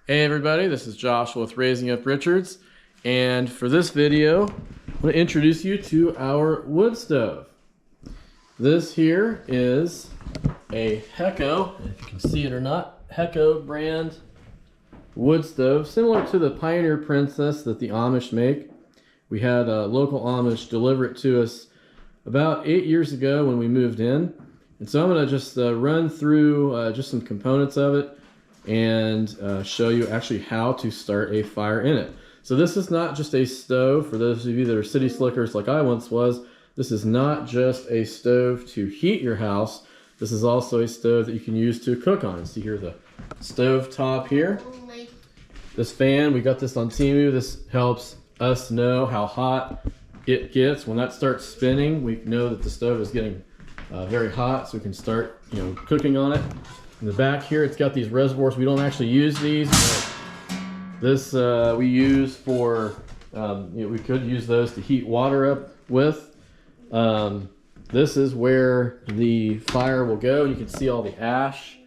Hey everybody, this is Joshua with Raising Up Richards, and for this video, I'm going to introduce you to our wood stove. This here is a Hecko, if you can see it or not, Hecko brand wood stove, similar to the Pioneer Princess that the Amish make. We had a local Amish deliver it to us about 8 years ago when we moved in, and so I'm going to just run through just some components of it and show you actually how to start a fire in it. So this is not just a stove. For those of you that are city slickers like I once was, this is not just a stove to heat your house. This is also a stove that you can use to cook on. See here the stove top here. This fan, we got this on Temu. This helps us know how hot it gets. When that starts spinning, we know that the stove is getting very hot, so we can start cooking on it. In the back here, it's got these reservoirs. We don't actually use these, but this we use for, we could use those to heat water up with. This is where the fire will go. You can see all the ash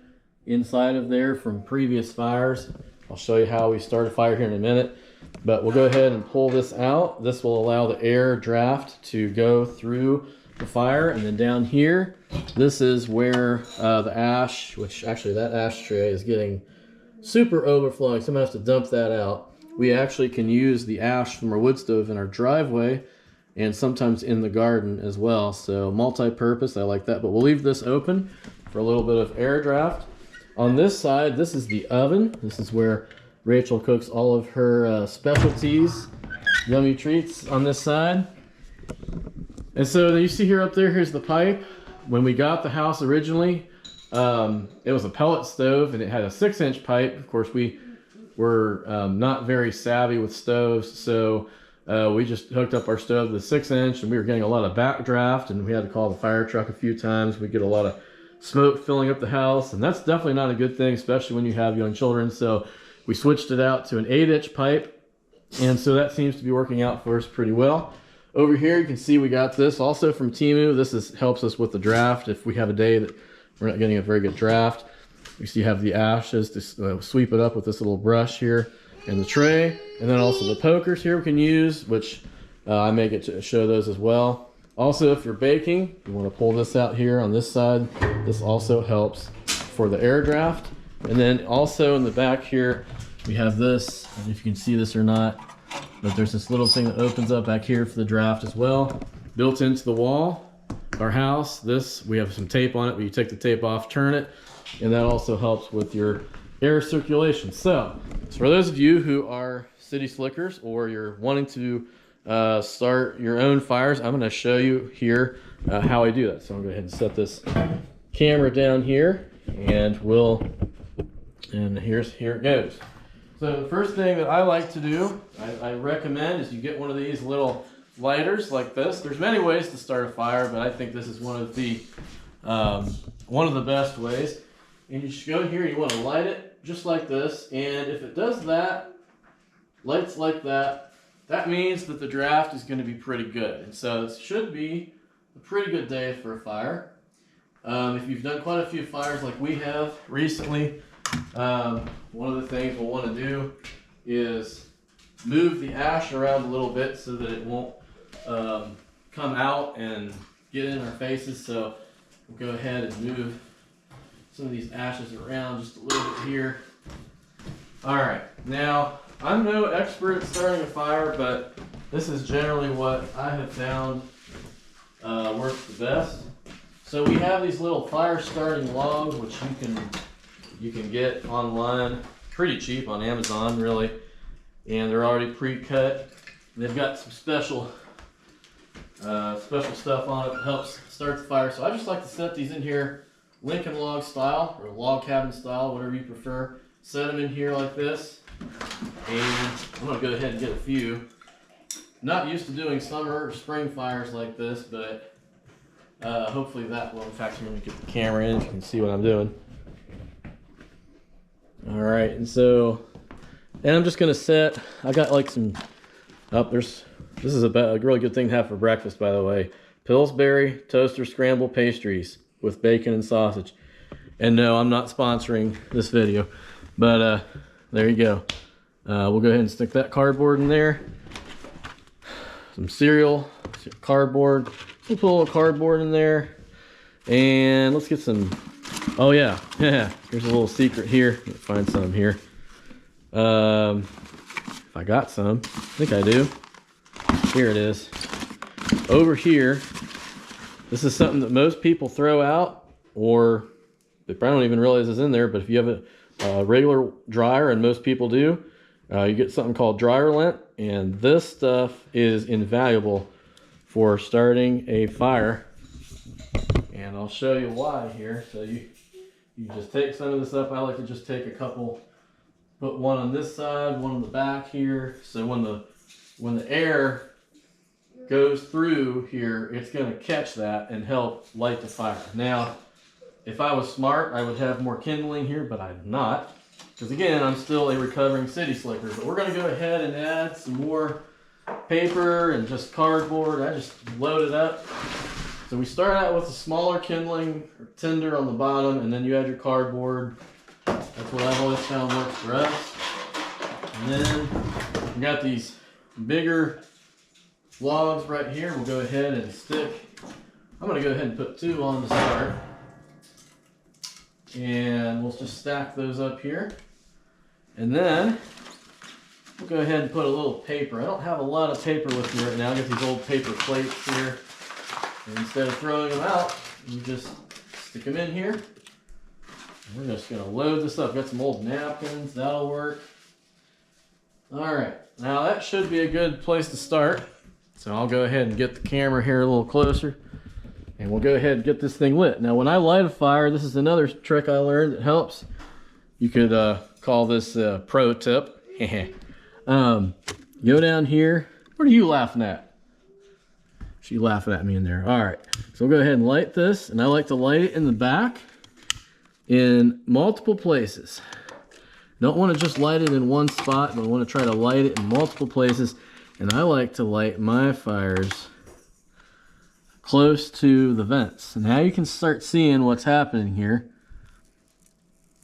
inside of there from previous fires. I'll show you how we start a fire here in a minute, but we'll go ahead and pull this out. This will allow the air draft to go through the fire, and then down here, this is where the ash, which actually that ashtray is getting super overflowing, so I'm gonna have to dump that out. We actually can use the ash from our wood stove in our driveway and sometimes in the garden as well, so multi-purpose, I like that. But we'll leave this open for a little bit of air draft. On this side, this is the oven. This is where Rachel cooks all of her specialties, yummy treats on this side. And so you see here up there, here's the pipe. When we got the house originally, it was a pellet stove and it had a 6-inch pipe. Of course, we were not very savvy with stoves, so we just hooked up our stove to the 6-inch, and we were getting a lot of backdraft, and we had to call the fire truck a few times. We get a lot of smoke filling up the house, and that's definitely not a good thing, especially when you have young children. So we switched it out to an 8-inch pipe, and so that seems to be working out for us pretty well. Over here, you can see we got this also from Temu. This helps us with the draft. If we have a day that we're not getting a very good draft, you see you have the ashes to sweep it up with this little brush here and the tray. And then also the pokers here we can use, which I may get to show those as well. Also, if you're baking, you want to pull this out here on this side. This also helps for the air draft. And then also in the back here, we have this, and if you can see this or not, but there's this little thing that opens up back here for the draft as well. Built into the wall, our house, we have some tape on it, but you take the tape off, turn it, and that also helps with your air circulation. So for those of you who are city slickers or you're wanting to start your own fires, I'm gonna show you here how I do that. So I'm gonna go ahead and set this camera down here, and here it goes. So the first thing that I like to do, I recommend, is you get one of these little lighters like this. There's many ways to start a fire, but I think this is one of the best ways. And you just go here, you want to light it just like this, and if it does that, lights like that, that means that the draft is going to be pretty good. And so it should be a pretty good day for a fire. If you've done quite a few fires like we have recently, one of the things we'll want to do is move the ash around a little bit so that it won't come out and get in our faces. So we'll go ahead and move some of these ashes around just a little bit here. All right, now I'm no expert at starting a fire, but this is generally what I have found works the best. So we have these little fire starting logs, which you can get online pretty cheap on Amazon, really, and they're already pre-cut. They've got some special stuff on it that helps start the fire. So I just like to set these in here Lincoln log style, or log cabin style, whatever you prefer. Set them in here like this, and I'm gonna go ahead and get a few. Not used to doing summer or spring fires like this, but hopefully that will. In fact, I'm gonna get the camera in so you can see what I'm doing. All right, and I'm just gonna set, I got like some, this is a really good thing to have for breakfast, by the way. Pillsbury toaster scramble pastries with bacon and sausage. And no, I'm not sponsoring this video, but There you go. We'll go ahead and stick that cardboard in there. Some cereal, cardboard. We'll put a little cardboard in there. And let's get some, oh yeah, here's a little secret here. Let's find some here. If I got some, I think I do. Here it is. Over here, this is something that most people throw out, or they probably don't even realize it's in there, but if you have a regular dryer, and most people do, you get something called dryer lint, and this stuff is invaluable for starting a fire. And I'll show you why here. So you just take some of this up. I like to just take a couple, put one on this side, one on the back here. So when the air goes through here, it's going to catch that and help light the fire. Now, if I was smart, I would have more kindling here, but I'm not. Because again, I'm still a recovering city slicker. But we're going to go ahead and add some more paper and just cardboard. I just load it up. So we start out with a smaller kindling or tinder on the bottom, and then you add your cardboard. That's what I've always found works for us. And then we got these bigger logs right here. We'll go ahead and stick. I'm going to go ahead and put 2 on to start. And we'll just stack those up here. And then we'll go ahead and put a little paper. I don't have a lot of paper with me right now. I got these old paper plates here. And instead of throwing them out, you just stick them in here. And we're just going to load this up. Got some old napkins. That'll work. All right. Now that should be a good place to start. So I'll go ahead and get the camera here a little closer. And we'll go ahead and get this thing lit. Now when I light a fire, this is another trick I learned that helps. You could call this a pro tip. Go down here. What are you laughing at? She's laughing at me in there. All right, so we'll go ahead and light this. And I like to light it in the back in multiple places. Don't want to just light it in one spot, but I want to try to light it in multiple places. And I like to light my fires close to the vents. And now you can start seeing what's happening here.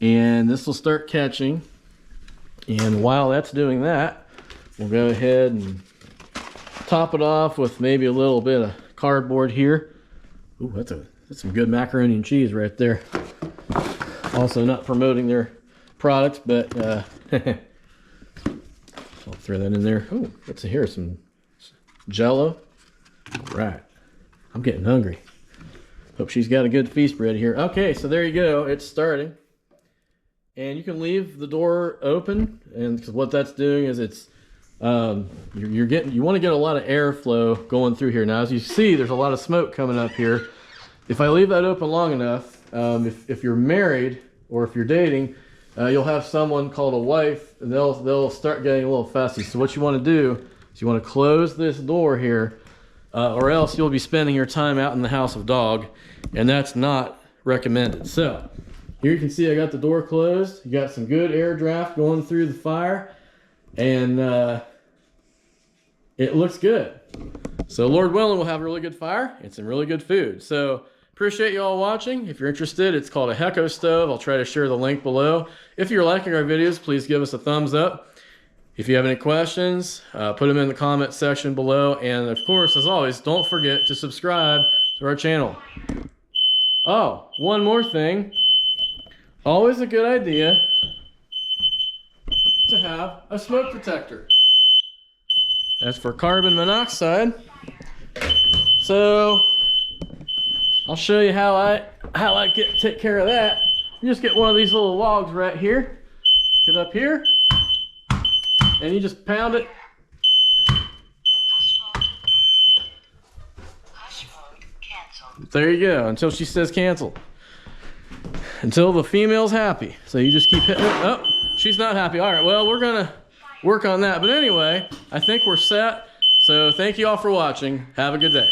And this will start catching. And while that's doing that, we'll go ahead and top it off with maybe a little bit of cardboard here. Ooh, that's some good macaroni and cheese right there. Also not promoting their products, but I'll throw that in there. Oh, let's see here, some Jello. All right, I'm getting hungry. Hope she's got a good feast ready here. Okay, so there you go. It's starting. And you can leave the door open, and because what that's doing is it's you want to get a lot of airflow going through here. Now, as you see, there's a lot of smoke coming up here. If I leave that open long enough, if you're married or if you're dating, you'll have someone called a wife, and they'll start getting a little fussy. So what you want to do is you want to close this door here, or else you'll be spending your time out in the house of dog, and that's not recommended. So here you can see I got the door closed. You got some good air draft going through the fire, and it looks good. So Lord willing, we'll have a really good fire and some really good food. So appreciate you all watching. If you're interested, it's called a Hecko stove. I'll try to share the link below. If you're liking our videos, please give us a thumbs up. If you have any questions, put them in the comment section below. And of course, as always, don't forget to subscribe to our channel. Oh, one more thing. Always a good idea to have a smoke detector. That's for carbon monoxide. So I'll show you how I take care of that. You just get one of these little logs right here. Get up here, and you just pound it. There you go, until she says cancel. Until the female's happy. So you just keep hitting it. Oh, she's not happy. All right, well, we're gonna work on that. But anyway, I think we're set. So thank you all for watching. Have a good day.